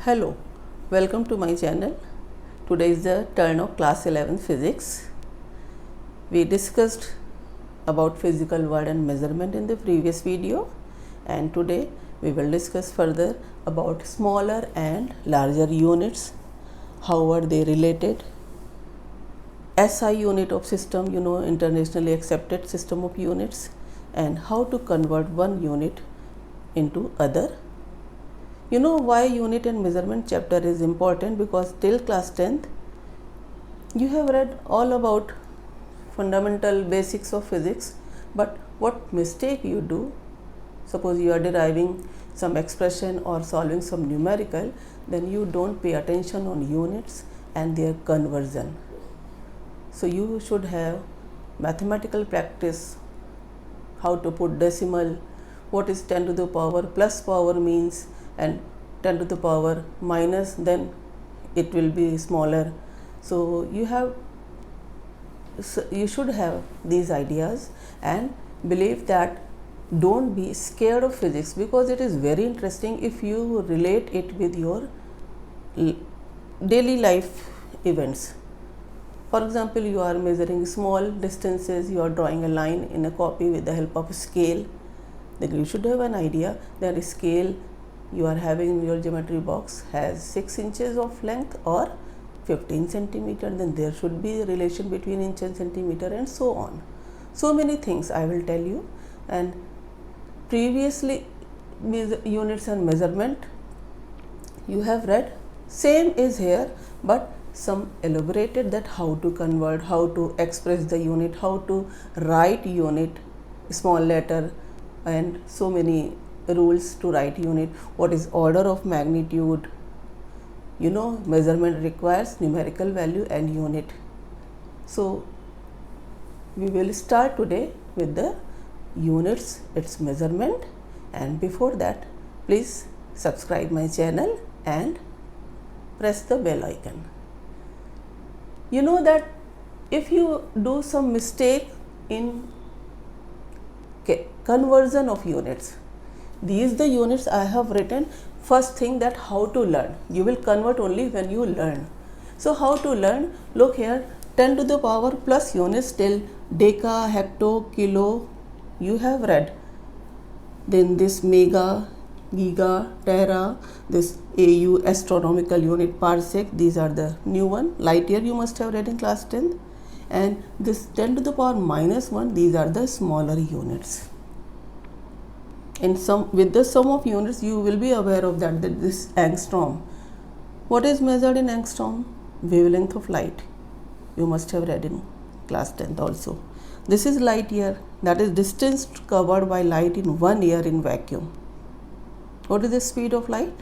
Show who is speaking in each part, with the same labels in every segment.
Speaker 1: Hello, welcome to my channel. Today is the turn of class 11 physics. We discussed about physical word and measurement in the previous video, and today we will discuss further about smaller and larger units. How are they related? SI unit of system, internationally accepted system of units, and how to convert one unit into other. You know why unit and measurement chapter is important? Because till class 10th you have read all about fundamental basics of physics, but what mistake you do, suppose you are deriving some expression or solving some numerical, then you don't pay attention on units and their conversion. So you should have mathematical practice, how to put decimal, what is 10 to the power plus power means, and 10 to the power minus, then it will be smaller. So you should have these ideas and believe that don't be scared of physics, because it is very interesting if you relate it with your daily life events. For example, you are measuring small distances, you are drawing a line in a copy with the help of a scale, then you should have an idea that a scale you are having in your geometry box has 6 inches of length or 15 centimeter, then there should be a relation between inch and centimeter, and so on. So many things I will tell you, and previously units and measurement you have read, same is here, but some elaborated that how to convert, how to express the unit, how to write unit, small letter, and so many rules to write unit, what is order of magnitude. Measurement requires numerical value and unit. So we will start today with the units, its measurement, and before that please subscribe my channel and press the bell icon. You know that if you do some mistake in conversion of units, these the units I have written. First thing, that how to learn, you will convert only when you learn. So how to learn? Look here, 10 to the power plus units till deca, hecto, kilo you have read, then this mega, giga, tera, this AU, astronomical unit, parsec, these are the new one. Light year you must have read in class 10th, and this 10 to the power minus 1, these are the smaller units. In with the sum of units you will be aware of that this angstrom. What is measured in angstrom? Wavelength of light. You must have read in class 10th also. This is light year, that is distance covered by light in 1 year in vacuum. What is the speed of light?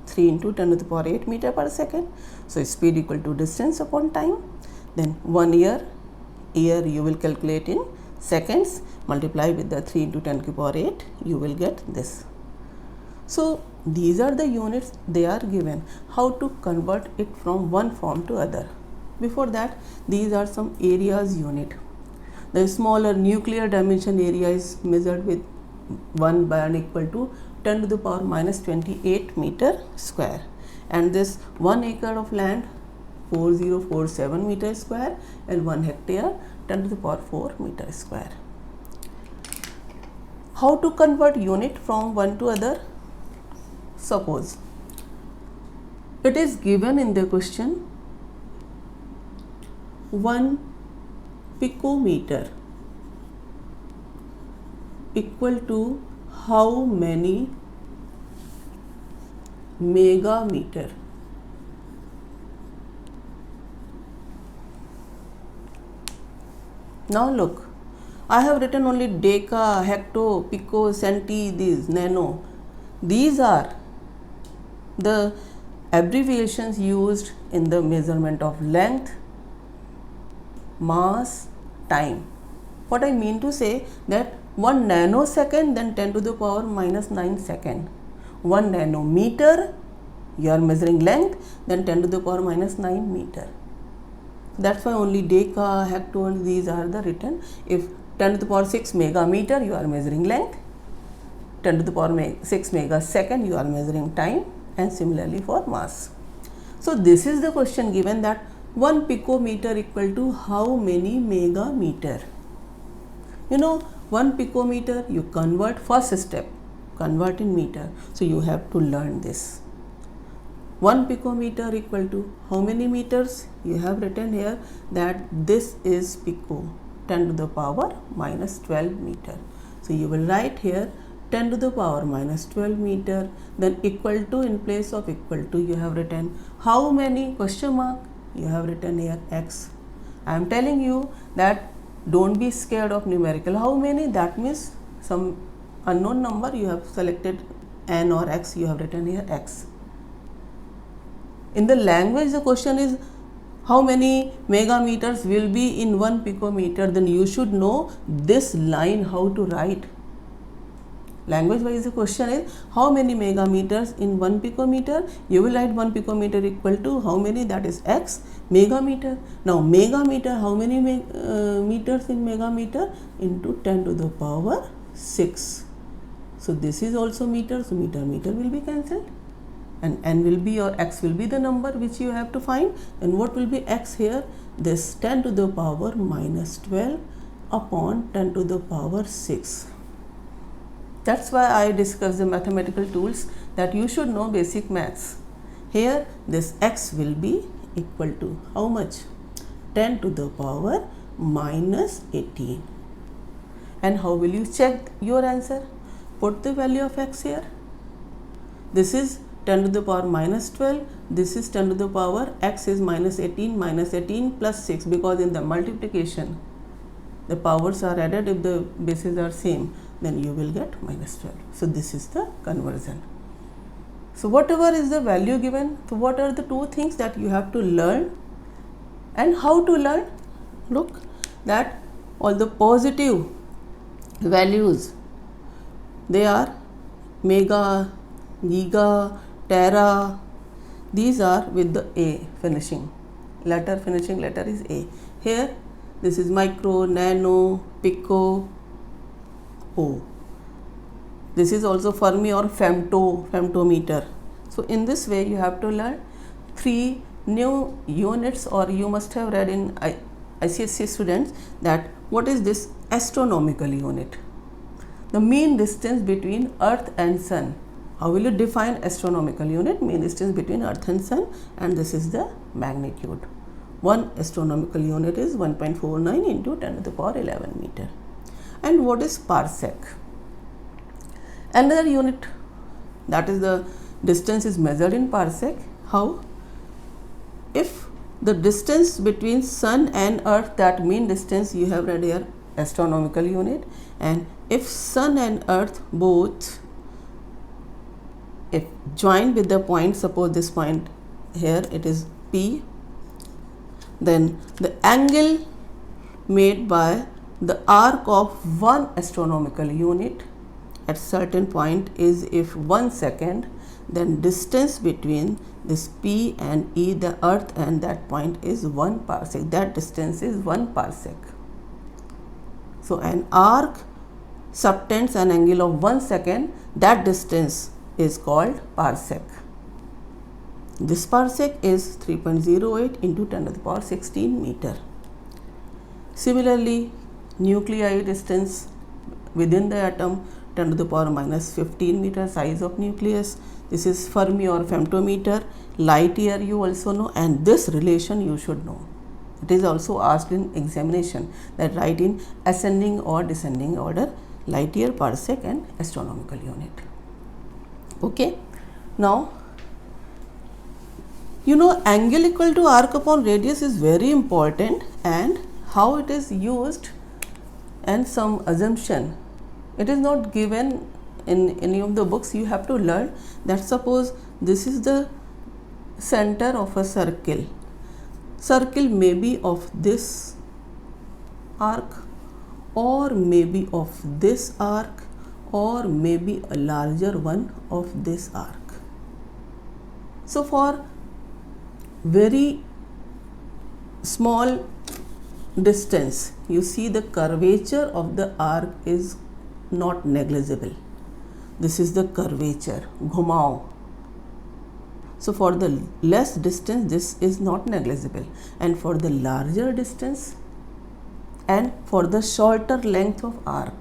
Speaker 1: 3 into 10 to the power 8 meter per second. So speed equal to distance upon time. Then 1 year you will calculate in seconds, multiply with the 3 into 10 to the power 8, you will get this. So these are the units, they are given. How to convert it from one form to other? Before that, these are some areas unit. The smaller nuclear dimension area is measured with 1 band equal to 10 to the power minus 28 meter square, and this 1 acre of land 4047 meter square, and 1 hectare 10 to the power 4 meter square. How to convert unit from one to other? Suppose it is given in the question 1 picometer equal to how many megameter? Now look, I have written only deca, hecto, pico, centi, these, nano. These are the abbreviations used in the measurement of length, mass, time. What I mean to say, that 1 nanosecond, then 10 to the power minus 9 second. 1 nanometer, you are measuring length, then 10 to the power minus 9 meter. That's why only deca, hecto, and these are the written. If 10 to the power 6 megameter, you are measuring length. 10 to the power 6 megasecond, you are measuring time. and similarly for mass. So this is the question given, that 1 picometer equal to how many megameter. 1 picometer, you convert, first step, convert in meter. So you have to learn this. 1 picometer equal to how many meters? You have written here that this is pico, 10 to the power minus 12 meter. So you will write here 10 to the power minus 12 meter, then equal to, in place of equal to you have written how many, question mark, you have written here x. I am telling you that don't be scared of numerical. How many? That means some unknown number, you have selected n or x, you have written here x. In the language, the question is how many megameters will be in 1 picometer, then you should know this line how to write. Language wise, the question is how many megameters in 1 picometer. You will write 1 picometer equal to how many, that is x, megameter. Now megameter, how many meters in megameter, into 10 to the power 6. So this is also meter, so meter will be cancelled, and n will be, or x will be the number which you have to find. And what will be x here? This 10 to the power minus 12 upon 10 to the power 6. That's why I discussed the mathematical tools, that you should know basic maths. Here this x will be equal to how much? 10 to the power minus 18. And how will you check your answer? Put the value of x here. This is 10 to the power minus 12, this is 10 to the power, x is minus 18 plus 6, because in the multiplication the powers are added, if the bases are same, then you will get minus 12. So this is the conversion. So whatever is the value given, so what are the two things that you have to learn, and how to learn? Look, that all the positive values, they are mega, giga, tera, these are with the A finishing, finishing letter is A. Here this is micro, nano, pico, O. This is also Fermi or femtometer. So in this way you have to learn 3 new units, or you must have read in ICSE students that what is this astronomical unit, the mean distance between earth and sun. How will you define astronomical unit? Mean distance between earth and sun, and this is the magnitude. One astronomical unit is 1.49 into 10 to the power 11 meter. And what is parsec? Another unit, that is the distance is measured in parsec. How? If the distance between sun and earth, that mean distance you have read here, astronomical unit, and if sun and earth both, if joined with the point, suppose this point here it is P, then the angle made by the arc of one astronomical unit at certain point is, if 1 second, then distance between this P and E, the earth and that point, is 1 parsec. That distance is 1 parsec. So an arc subtends an angle of 1 second, that distance is called parsec. This parsec is 3.08 into 10 to the power 16 meter. Similarly, nuclei distance within the atom, 10 to the power minus 15 meter, size of nucleus. This is Fermi or femtometer. Light year you also know, and this relation you should know. It is also asked in examination, that write in ascending or descending order, light year, parsec and astronomical unit. Okay, now you know angle equal to arc upon radius is very important, and how it is used and some assumption. It is not given in any of the books. You have to learn that suppose this is the center of a circle. Circle may be of this arc, or maybe of this arc, or maybe a larger one of this arc. So for very small distance, you see the curvature of the arc is not negligible. This is the curvature, ghumao. So for the less distance, this is not negligible, and for the larger distance and for the shorter length of arc,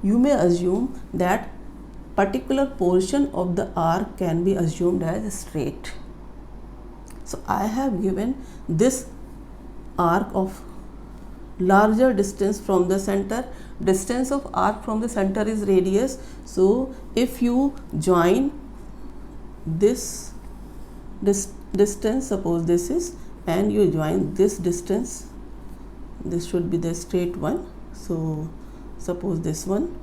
Speaker 1: you may assume that particular portion of the arc can be assumed as straight. So I have given this arc of larger distance from the center. Distance of arc from the center is radius. So if you join this distance, suppose this is, and you join this distance, this should be the straight one. So suppose this one,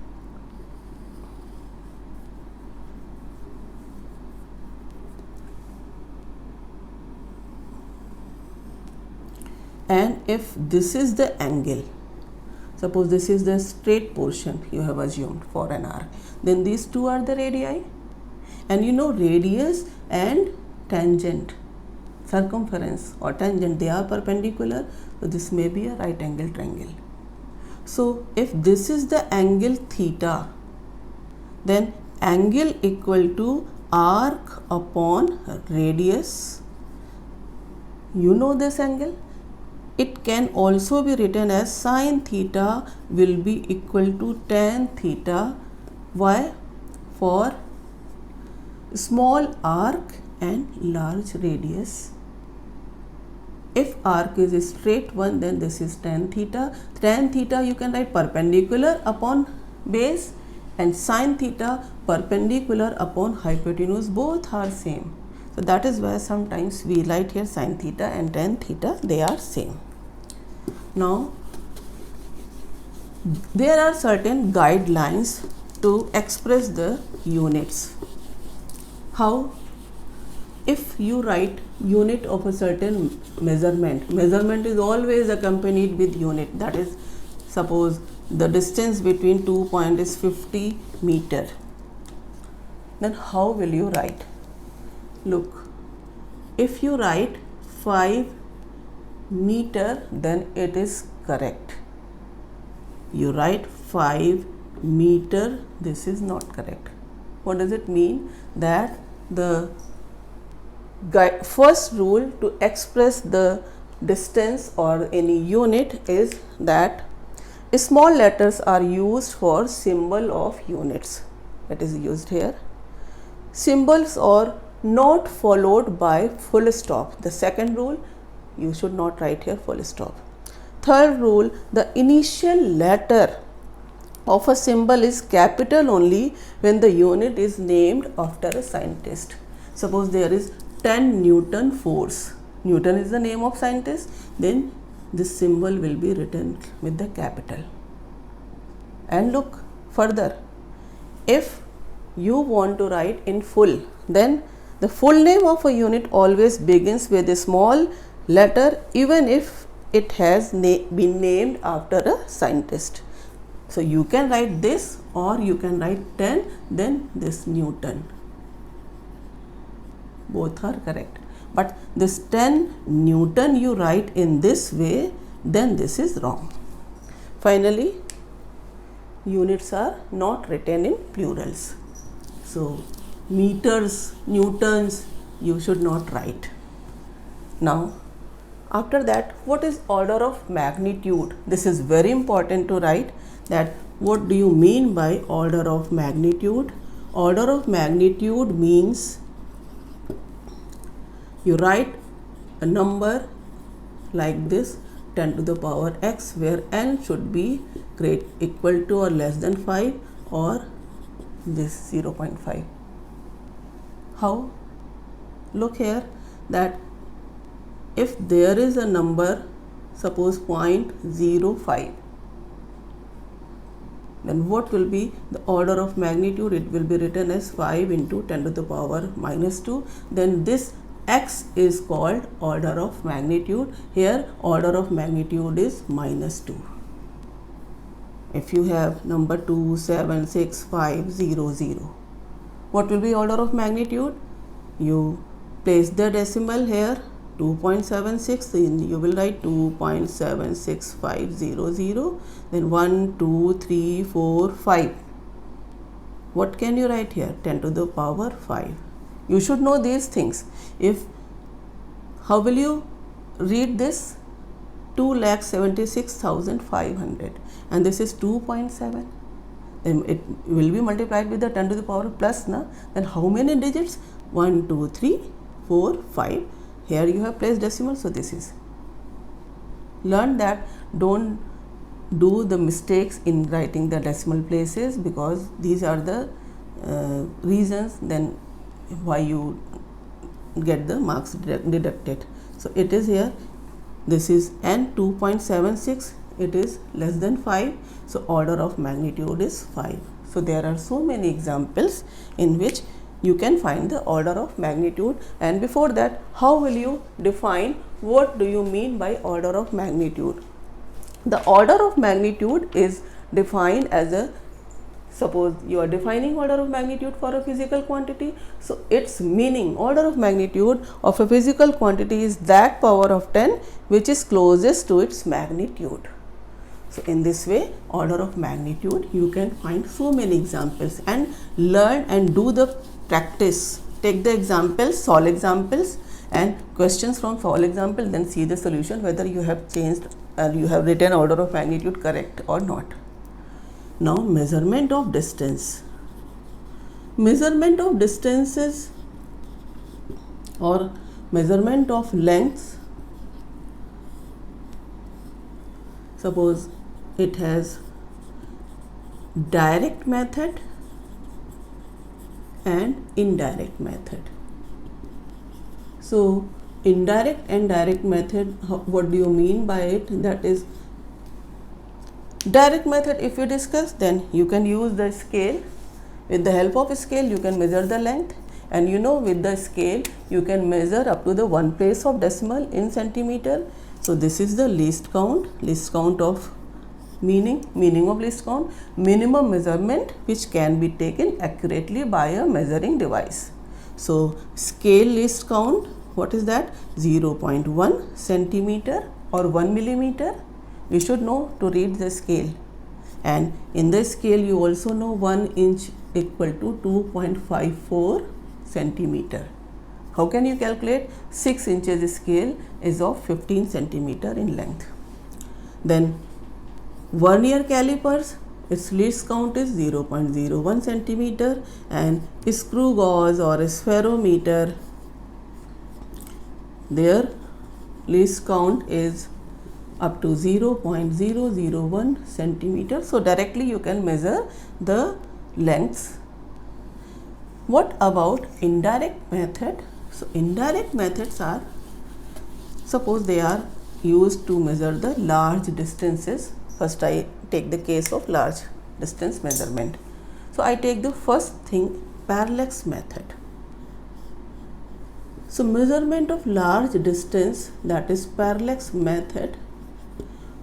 Speaker 1: and if this is the angle, suppose this is the straight portion you have assumed for an arc, then these two are the radii, and you know radius and tangent, circumference or tangent, they are perpendicular, so this may be a right angle triangle. So if this is the angle theta, then angle equal to arc upon radius. You know this angle. It can also be written as sine theta will be equal to tan theta. Why? For small arc and large radius. If arc is a straight one, then this is tan theta. Tan theta you can write perpendicular upon base, and sine theta perpendicular upon hypotenuse. Both are same. So that is why sometimes we write here sine theta and tan theta, they are same. Now there are certain guidelines to express the units. How? If you write unit of a certain measurement, measurement is always accompanied with unit. That is, suppose the distance between 2 points is 50 meter. Then how will you write? Look, if you write 5 meter, then it is correct. You write 5 meter, this is not correct. What does it mean? That the first rule to express the distance or any unit is that small letters are used for symbol of units. That is used here. Symbols are not followed by full stop. The second rule, you should not write here full stop. Third rule, the initial letter of a symbol is capital only when the unit is named after a scientist. Suppose there is 10 Newton force. Newton is the name of scientist, then this symbol will be written with the capital. And look further, if you want to write in full, then the full name of a unit always begins with a small letter, even if it has been named after a scientist. So you can write this, or you can write 10, then this Newton. Both are correct. But this 10 Newton you write in this way, then this is wrong. Finally, units are not written in plurals. So meters, newtons, you should not write. Now, after that, what is order of magnitude? This is very important to write, that what do you mean by order of magnitude? Order of magnitude means you write a number like this, 10 to the power x, where n should be equal to or less than 5, or this 0.5. How? Look here, that if there is a number, suppose 0.05, then what will be the order of magnitude? It will be written as 5 into 10 to the power minus 2. Then this x is called order of magnitude. Here order of magnitude is minus 2. If you have number 2, 7, 6, 5, 0, 0, what will be order of magnitude? You place the decimal here, 2.76, then you will write 2.76500, then 1, 2, 3, 4, 5. What can you write here? 10 to the power 5. You should know these things. How will you read this? 2,76,500, and this is 2.7. Then it will be multiplied with the 10 to the power plus na. Then how many digits? 1, 2, 3, 4, 5. Here you have placed decimal, so this is. Learn that don't do the mistakes in writing the decimal places, because these are the reasons then why you get the marks deducted. So it is here, this is n 2.76, it is less than 5, so order of magnitude is 5. So there are so many examples in which you can find the order of magnitude. And before that, how will you define what do you mean by order of magnitude? The order of magnitude is defined as a, suppose you are defining order of magnitude for a physical quantity, so its meaning, order of magnitude of a physical quantity is that power of 10 which is closest to its magnitude. So in this way, order of magnitude, you can find so many examples and learn and do the practice. Take the examples, solve examples and questions from solve example, then see the solution whether you have changed or you have written order of magnitude correct or not. Now measurement of distance. Measurement of distances or measurement of lengths. Suppose it has direct method and indirect method. So indirect and direct method, what do you mean by it? That is, direct method if you discuss, then you can use the scale. With the help of a scale you can measure the length, and you know with the scale you can measure up to the one place of decimal in centimeter. So this is the least count of meaning of least count, minimum measurement which can be taken accurately by a measuring device. So scale least count, what is that? 0.1 centimeter or 1 millimeter. We should know to read the scale, and in the scale you also know 1 inch equal to 2.54 centimeter. How can you calculate? 6 inches scale is of 15 centimeter in length. Then vernier calipers, its least count is 0.01 centimeter, and screw gauge or spherometer, their least count is up to 0.001 centimeter. So directly you can measure the lengths. What about indirect method? So indirect methods are, suppose they are used to measure the large distances. First I take the case of large distance measurement. So I take the first thing, parallax method. So measurement of large distance, that is parallax method.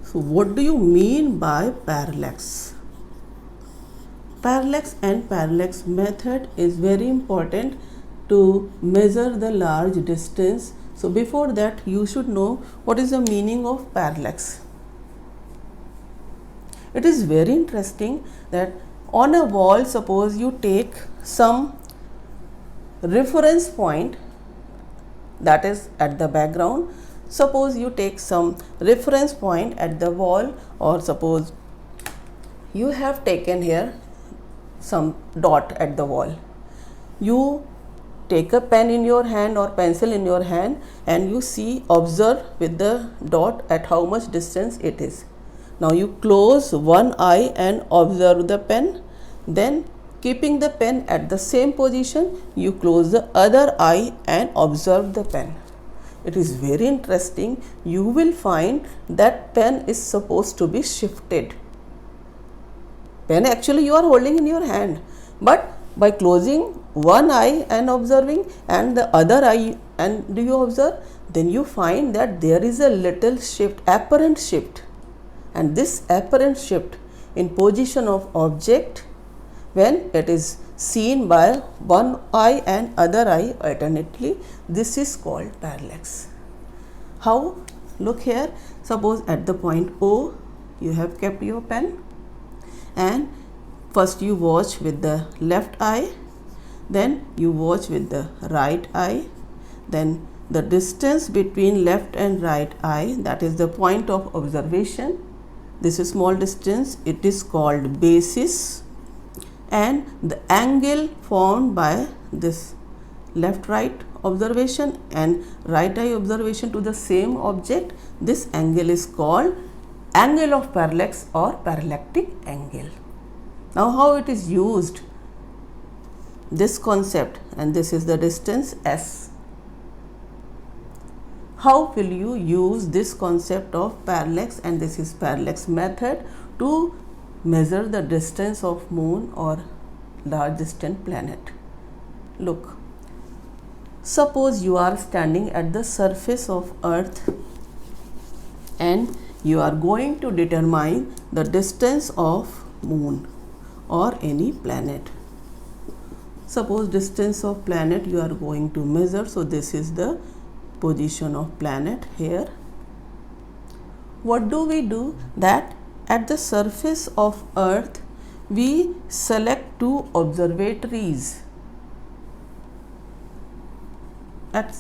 Speaker 1: So what do you mean by parallax? Parallax and parallax method is very important to measure the large distance. So before that you should know what is the meaning of parallax. It is very interesting that on a wall, suppose you take some reference point that is at the background. Suppose you take some reference point at the wall, or suppose you have taken here some dot at the wall. You take a pen in your hand or pencil in your hand and you observe with the dot at how much distance it is. Now you close one eye and observe the pen, then keeping the pen at the same position, you close the other eye and observe the pen. It is very interesting. You will find that pen is supposed to be shifted. Pen actually you are holding in your hand, but by closing one eye and observing and the other eye and do you observe, then you find that there is a little shift, apparent shift, and this apparent shift in position of object when it is seen by one eye and other eye alternately, this is called parallax. How? Look here, suppose at the point O you have kept your pen and first you watch with the left eye, then you watch with the right eye, then the distance between left and right eye, that is the point of observation. This is small distance, it is called basis, and the angle formed by this left right observation and right eye observation to the same object, this angle is called angle of parallax or parallactic angle. Now how it is used, this concept, and this is the distance S. How will you use this concept of parallax, and this is parallax method, to measure the distance of moon or large distant planet? Look, suppose you are standing at the surface of earth and you are going to determine the distance of moon or any planet. Suppose distance of planet you are going to measure, so this is the position of planet here. What do we do? That at the surface of earth we select two observatories at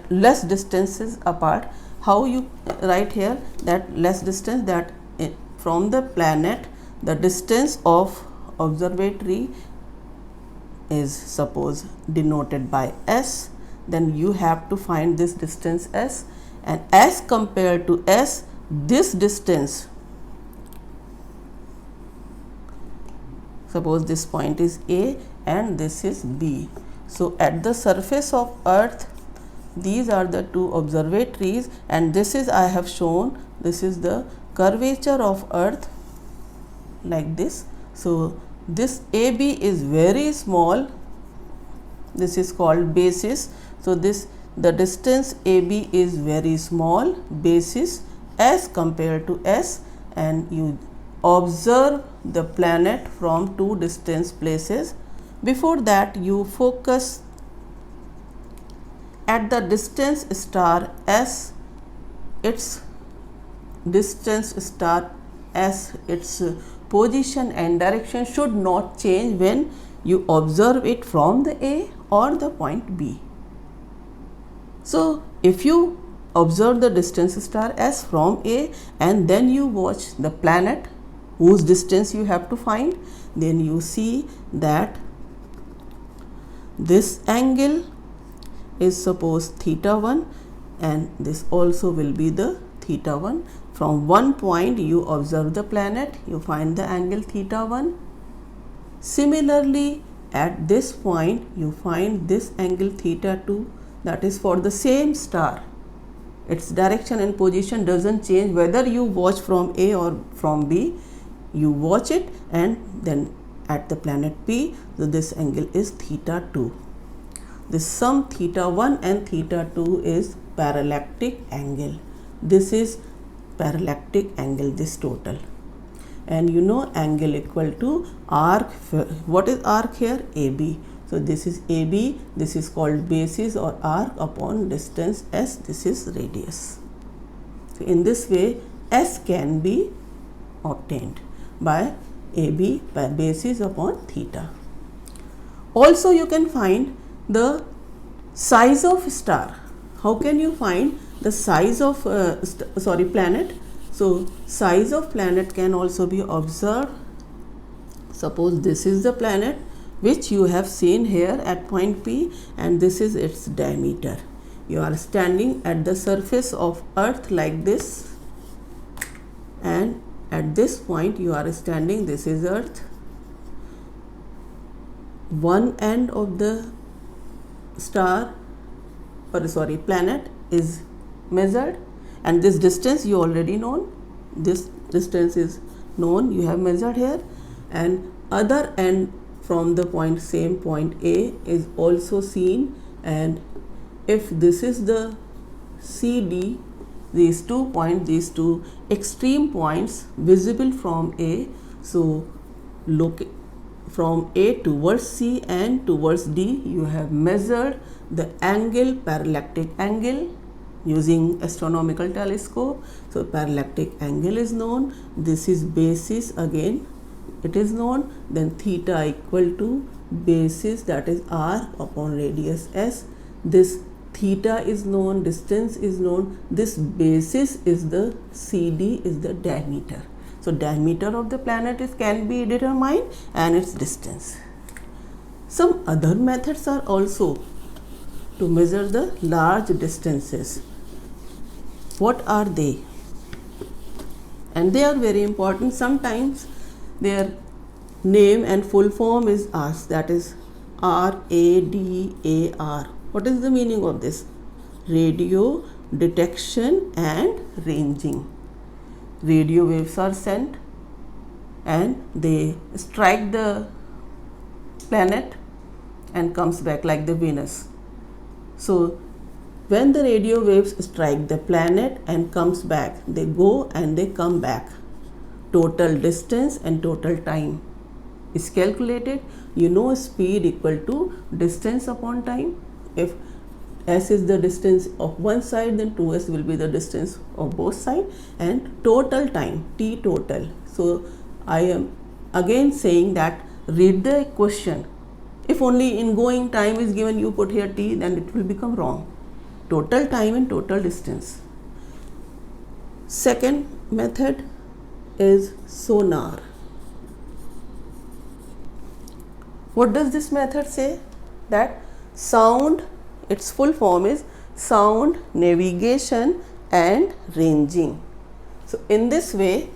Speaker 1: less distances apart. How you write here that less distance, that from the planet the distance of observatory is suppose denoted by S, then you have to find this distance S, and as compared to S, this distance, suppose this point is A and this is B. So at the surface of earth these are the two observatories, and this is, I have shown, this is the curvature of earth like this. So this AB is very small, this is called basis. So this, the distance AB is very small, basis, as compared to S, and you observe the planet from two distant places. Before that you focus at the distance star S, its distance star S, its position and direction should not change when you observe it from the A or the point B. So if you observe the distance star S from A and then you watch the planet whose distance you have to find, then you see that this angle is suppose theta 1 and this also will be the theta 1. From one point you observe the planet, you find the angle theta 1. Similarly at this point you find this angle theta 2, that is for the same star. Its direction and position doesn't change whether you watch from A or from B. You watch it and then at the planet P, so this angle is theta 2. This sum theta 1 and theta 2 is parallactic angle. This is parallactic angle, this total. And you know angle equal to arc. What is arc here? AB. So this is AB, this is called basis or arc upon distance S, this is radius. So in this way S can be obtained by AB, by basis upon theta. Also you can find the size of star. How can you find the size of planet? So size of planet can also be observed. Suppose this is the planet which you have seen here at point P, and this is its diameter. You are standing at the surface of earth like this, and at this point you are standing, this is earth. One end of the star or planet is measured, and this distance you already known, this distance is known, you have measured here, and other end from the point, same point A, is also seen. And if this is the CD, these two points, these two extreme points visible from A, so look from A towards C and towards D, you have measured the angle, parallactic angle, using astronomical telescope. So parallactic angle is known. This is basis again, it is known, then theta equal to basis, that is r upon radius s. This theta is known, distance is known, this basis is the CD, is the diameter. So diameter of the planet can be determined and its distance. Some other methods are also to measure the large distances. What are they? And they are very important. Sometimes their name and full form is asked, that is RADAR. What is the meaning of this? Radio detection and ranging. Radio waves are sent and they strike the planet and comes back, like the Venus. So when the radio waves strike the planet and comes back, they go and they come back. Total distance and total time is calculated. You know speed equal to distance upon time. If s is the distance of one side, then 2s will be the distance of both sides, and total time, t total. So I am again saying that read the question. If only in going time is given, you put here t, then it will become wrong. Total time and total distance. Second method is sonar. What does this method say? That sound, its full form is sound navigation and ranging. So in this way,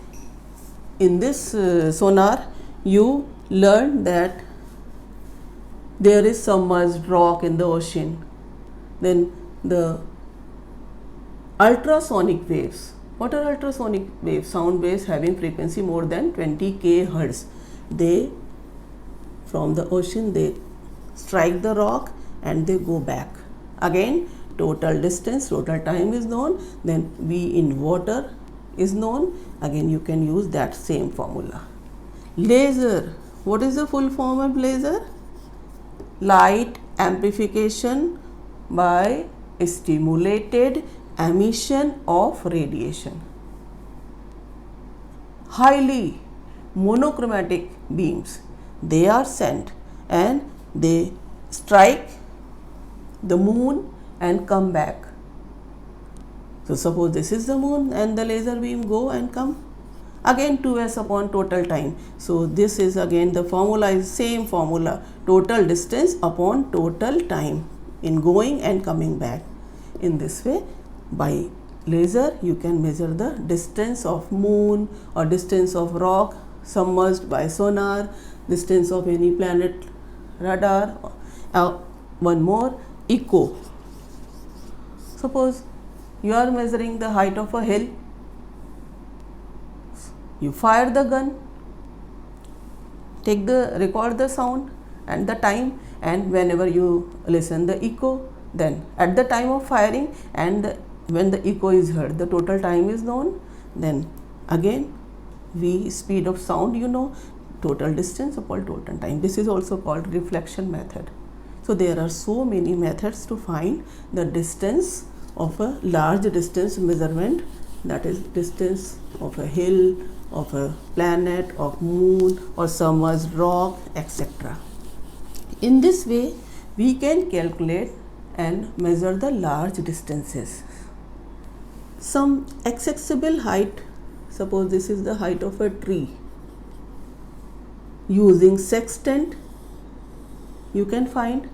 Speaker 1: in this sonar, you learn that there is submerged rock in the ocean. Then the ultrasonic waves. What are ultrasonic waves? Sound waves having frequency more than 20 kHz. They, from the ocean, they strike the rock and they go back. Again, total distance, total time is known. Then V in water is known. Again, you can use that same formula. Laser. What is the full form of laser? Light amplification by stimulated emission of radiation. Highly monochromatic beams, they are sent and they strike the moon and come back. So suppose this is the moon and the laser beam go and come. Again 2s upon total time. So this is again the formula is same formula, total distance upon total time in going and coming back. In this way, by laser you can measure the distance of moon or distance of rock submerged by sonar, distance of any planet radar. One more, echo. Suppose you are measuring the height of a hill. You fire the gun, record the sound and the time, and whenever you listen the echo, then at the time of firing and when the echo is heard, the total time is known. Then again V speed of sound, you know, total distance upon total time. This is also called reflection method. So there are so many methods to find the distance of a large distance measurement, that is distance of a hill, of a planet, of moon or submerged rock, etc. In this way, we can calculate and measure the large distances. Some accessible height, suppose this is the height of a tree. Using sextant, you can find,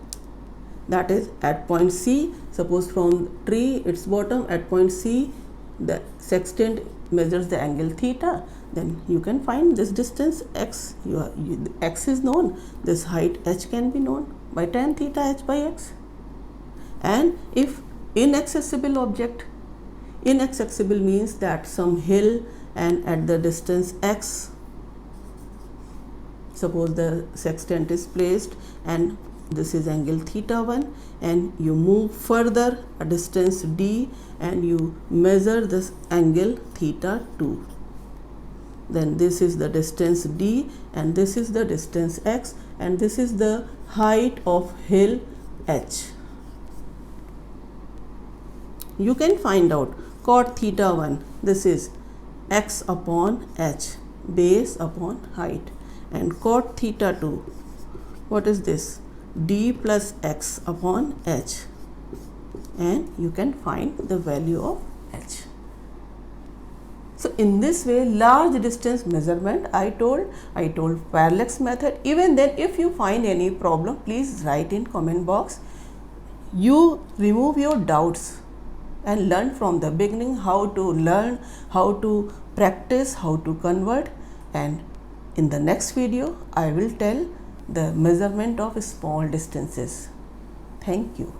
Speaker 1: that is at point C. Suppose from tree, its bottom, at point C, the sextant measures the angle theta. Then you can find this distance x. X is known. This height h can be known by tan theta h by x. And if inaccessible object, inaccessible means that some hill and at the distance x, suppose the sextant is placed and this is angle theta 1, and you move further a distance d and you measure this angle theta 2. Then this is the distance d and this is the distance x, and this is the height of hill h. You can find out cot theta 1, this is x upon h, base upon height, and cot theta 2, what is this? D plus x upon h, and you can find the value of h. So in this way, large distance measurement, I told parallax method. Even then, if you find any problem, please write in comment box. You remove your doubts and learn from the beginning how to learn, how to practice, how to convert. And in the next video, I will tell the measurement of small distances. Thank you.